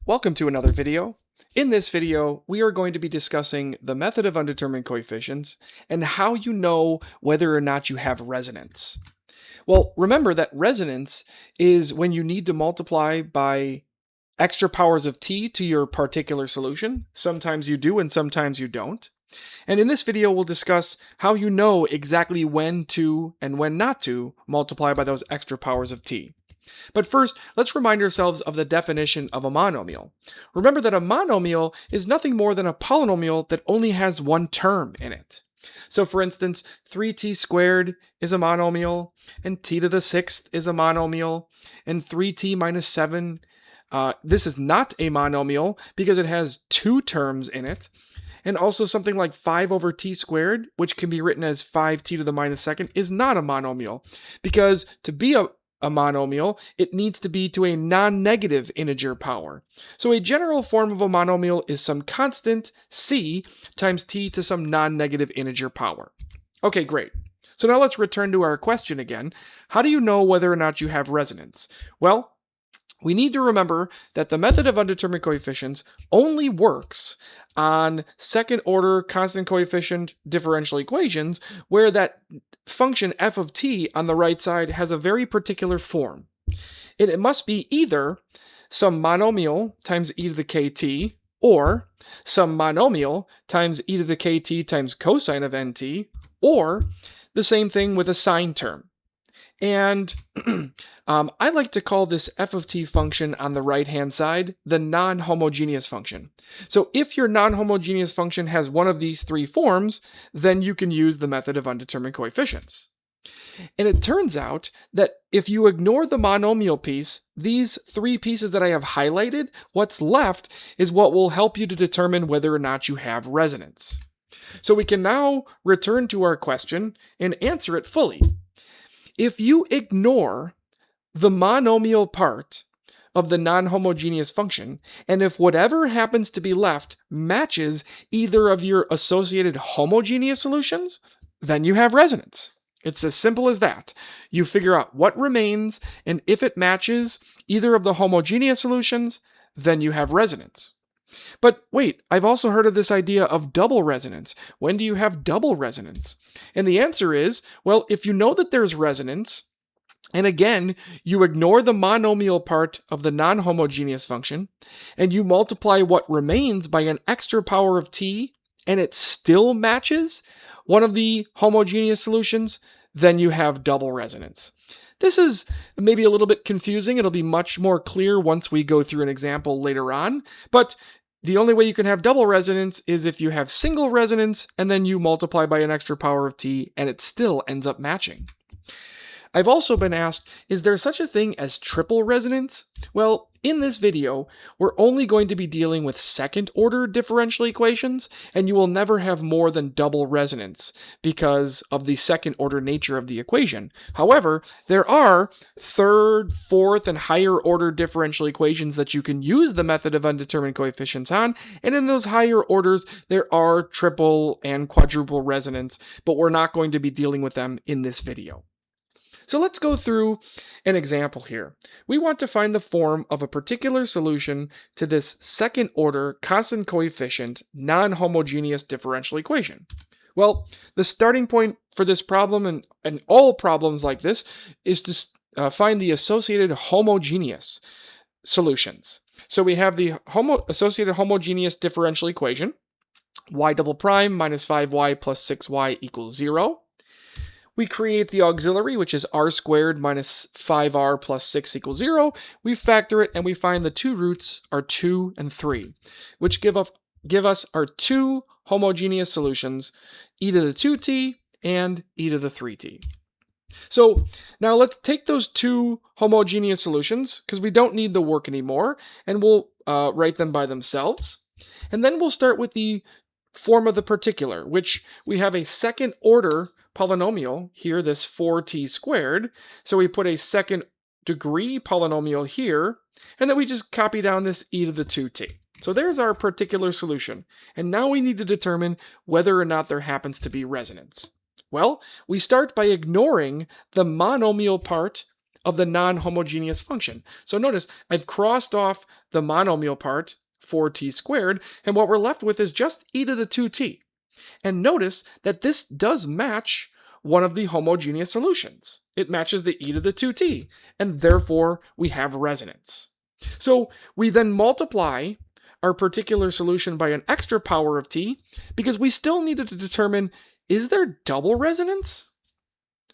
Welcome to another video. In this video, we are going to be discussing the method of undetermined coefficients and how you know whether or not you have resonance. Well, remember that resonance is when you need to multiply by extra powers of t to your particular solution. Sometimes you do and sometimes you don't. And in this video, we'll discuss how you know exactly when to and when not to multiply by those extra powers of t. But first, let's remind ourselves of the definition of a monomial. Remember that a monomial is nothing more than a polynomial that only has one term in it. So for instance, 3t squared is a monomial, and t to the sixth is a monomial, and 3t minus 7, this is not a monomial because it has two terms in it. And also something like 5 over t squared, which can be written as 5t to the minus second, is not a monomial because to be a monomial, it needs to be to a non-negative integer power. So a general form of a monomial is some constant c times t to some non-negative integer power. Okay, great. So now let's return to our question again. How do you know whether or not you have resonance? Well, we need to remember that the method of undetermined coefficients only works on second order constant coefficient differential equations where that function f of t on the right side has a very particular form. It must be either some monomial times e to the kt or some monomial times e to the kt times cosine of nt, or the same thing with a sine term. And I like to call this f of t function on the right-hand side the non-homogeneous function. So if your non-homogeneous function has one of these three forms, then you can use the method of undetermined coefficients. And it turns out that if you ignore the monomial piece, these three pieces that I have highlighted, what's left is what will help you to determine whether or not you have resonance. So we can now return to our question and answer it fully. If you ignore the monomial part of the non-homogeneous function, and if whatever happens to be left matches either of your associated homogeneous solutions, then you have resonance. It's as simple as that. You figure out what remains, and if it matches either of the homogeneous solutions, then you have resonance. But wait, I've also heard of this idea of double resonance. When do you have double resonance? And the answer is, well, if you know that there's resonance, and again, you ignore the monomial part of the non-homogeneous function, and you multiply what remains by an extra power of t, and it still matches one of the homogeneous solutions, then you have double resonance. This is maybe a little bit confusing. It'll be much more clear once we go through an example later on, but the only way you can have double resonance is if you have single resonance and then you multiply by an extra power of t and it still ends up matching. I've also been asked, is there such a thing as triple resonance? Well, in this video, we're only going to be dealing with second order differential equations, and you will never have more than double resonance because of the second order nature of the equation. However, there are third, fourth, and higher order differential equations that you can use the method of undetermined coefficients on, and in those higher orders, there are triple and quadruple resonance, but we're not going to be dealing with them in this video. So let's go through an example here. We want to find the form of a particular solution to this second order constant coefficient non-homogeneous differential equation. Well, the starting point for this problem and all problems like this is to find the associated homogeneous solutions. So we have the associated homogeneous differential equation, y double prime minus 5y plus 6y equals 0. We create the auxiliary, which is r squared minus 5r plus 6 equals 0. We factor it, and we find the two roots are 2 and 3, which give us our two homogeneous solutions, e to the 2t and e to the 3t. So now let's take those two homogeneous solutions, because we don't need the work anymore, and we'll write them by themselves. And then we'll start with the form of the particular, which we have a second order polynomial here, this 4t squared. So we put a second degree polynomial here, and then we just copy down this e to the 2t. So there's our particular solution. And now we need to determine whether or not there happens to be resonance. Well, we start by ignoring the monomial part of the non-homogeneous function. So notice I've crossed off the monomial part, 4t squared, and what we're left with is just e to the 2t. And notice that this does match one of the homogeneous solutions. It matches the e to the 2t, and therefore we have resonance. So we then multiply our particular solution by an extra power of t because we still needed to determine, is there double resonance?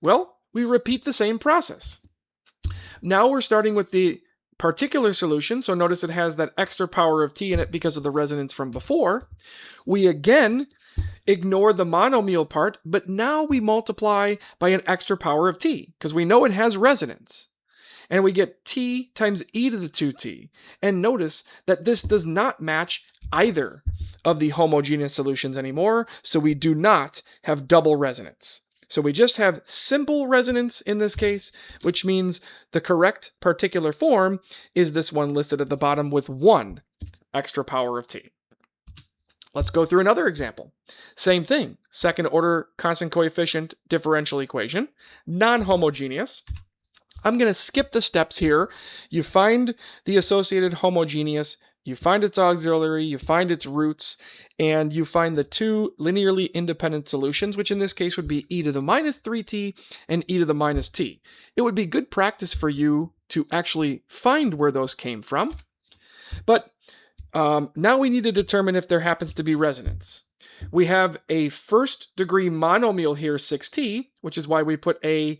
Well, we repeat the same process. Now we're starting with the particular solution, so notice it has that extra power of t in it because of the resonance from before. We again ignore the monomial part, but now we multiply by an extra power of t because we know it has resonance. And we get t times e to the 2t. And notice that this does not match either of the homogeneous solutions anymore, so we do not have double resonance. So we just have simple resonance in this case, which means the correct particular form is this one listed at the bottom with 1 extra power of t. Let's go through another example. Same thing, second order constant coefficient differential equation, non-homogeneous. I'm going to skip the steps here. You find the associated homogeneous, you find its auxiliary, you find its roots, and you find the two linearly independent solutions, which in this case would be e to the minus 3t and e to the minus t. It would be good practice for you to actually find where those came from. But now we need to determine if there happens to be resonance. We have a first degree monomial here, 6t, which is why we put a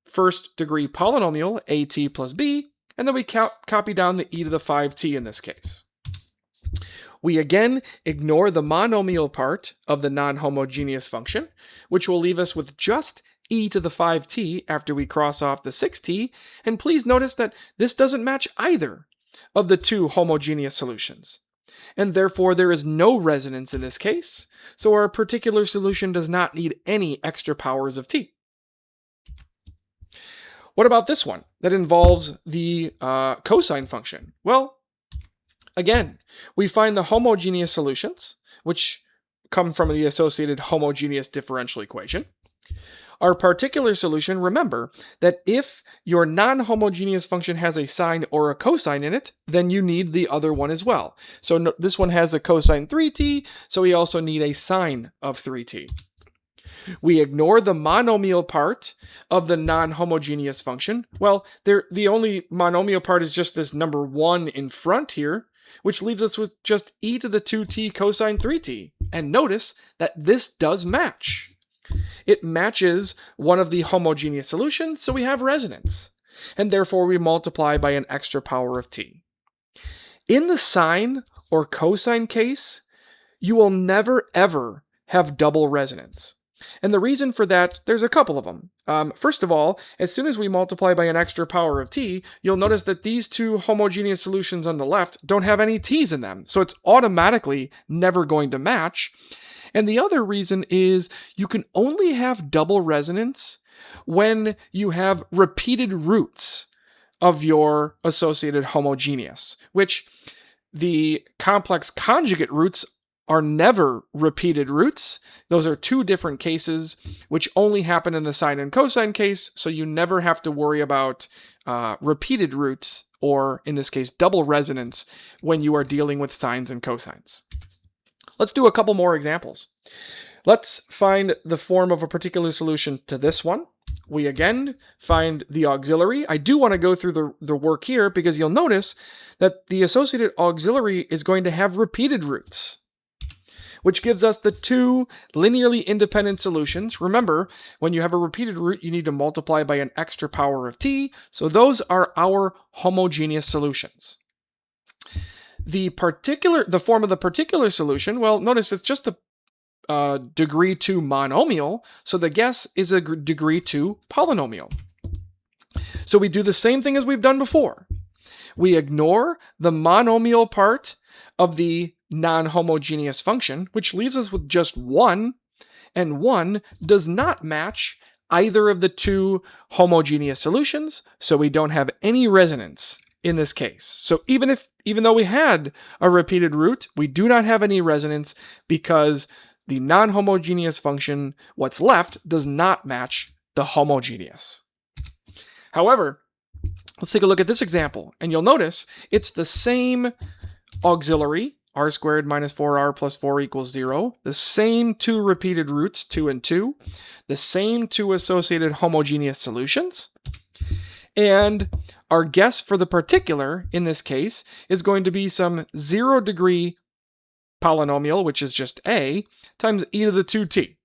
first degree polynomial, at plus b, and then we copy down the e to the 5t in this case. We again ignore the monomial part of the non-homogeneous function, which will leave us with just e to the 5t after we cross off the 6t, and please notice that this doesn't match either of the two homogeneous solutions. And therefore there is no resonance in this case, so our particular solution does not need any extra powers of t. What about this one that involves the cosine function? Well, again, we find the homogeneous solutions, which come from the associated homogeneous differential equation. Our particular solution, remember that if your non-homogeneous function has a sine or a cosine in it, then you need the other one as well. So this one has a cosine 3t, so we also need a sine of 3t. We ignore the monomial part of the non-homogeneous function. Well, the only monomial part is just this number 1 in front here, which leaves us with just e to the 2t cosine 3t. And notice that this does match. It matches one of the homogeneous solutions, so we have resonance. And therefore we multiply by an extra power of t. In the sine or cosine case, you will never ever have double resonance. And the reason for that, there's a couple of them. First of all, as soon as we multiply by an extra power of t, you'll notice that these two homogeneous solutions on the left don't have any t's in them, so it's automatically never going to match. And the other reason is you can only have double resonance when you have repeated roots of your associated homogeneous, which the complex conjugate roots are never repeated roots. Those are two different cases, which only happen in the sine and cosine case, so you never have to worry about repeated roots, or in this case, double resonance, when you are dealing with sines and cosines. Let's do a couple more examples. Let's find the form of a particular solution to this one. We again find the auxiliary. I do want to go through the work here because you'll notice that the associated auxiliary is going to have repeated roots, which gives us the two linearly independent solutions. Remember, when you have a repeated root, you need to multiply by an extra power of t, so those are our homogeneous solutions. The form of the particular solution, well, notice it's just a degree 2 monomial, so the guess is a degree 2 polynomial. So we do the same thing as we've done before. We ignore the monomial part of the non-homogeneous function, which leaves us with just 1, and 1 does not match either of the two homogeneous solutions, so we don't have any resonance in this case. So even though we had a repeated root, we do not have any resonance because the non-homogeneous function, what's left, does not match the homogeneous. However, Let's take a look at this example, and you'll notice it's the same auxiliary, r squared minus 4r plus 4 equals 0, the same two repeated roots, 2 and 2, the same two associated homogeneous solutions, and our guess for the particular, in this case, is going to be some 0-degree polynomial, which is just a, times e to the 2t.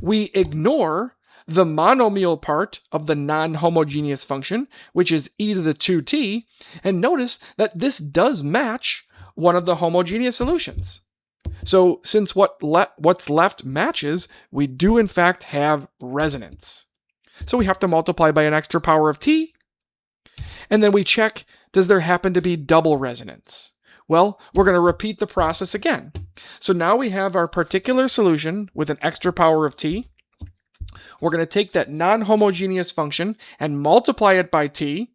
We ignore the monomial part of the non-homogeneous function, which is e to the 2t, and notice that this does match one of the homogeneous solutions. So since what's left matches, we do in fact have resonance. So we have to multiply by an extra power of t, and then we check, does there happen to be double resonance? Well, we're going to repeat the process again. So now we have our particular solution with an extra power of t. We're going to take that non-homogeneous function and multiply it by t,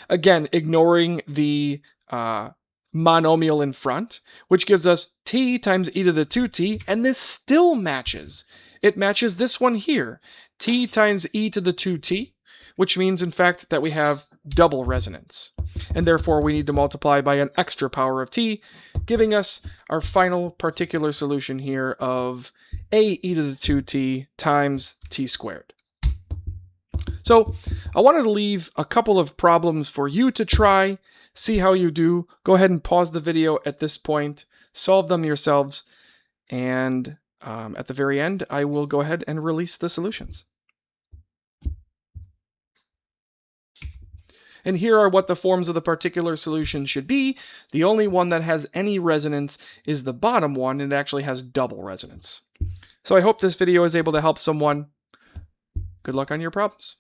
again, ignoring the monomial in front, which gives us t times e to the 2t, and this still matches. It matches this one here, t times e to the 2t, which means, in fact, that we have double resonance. And therefore, we need to multiply by an extra power of t, giving us our final particular solution here of a e to the 2t times t squared. So I wanted to leave a couple of problems for you to try, see how you do. Go ahead and pause the video at this point, solve them yourselves, and at the very end, I will go ahead and release the solutions. And here are what the forms of the particular solution should be. The only one that has any resonance is the bottom one, and it actually has double resonance. So I hope this video is able to help someone. Good luck on your problems.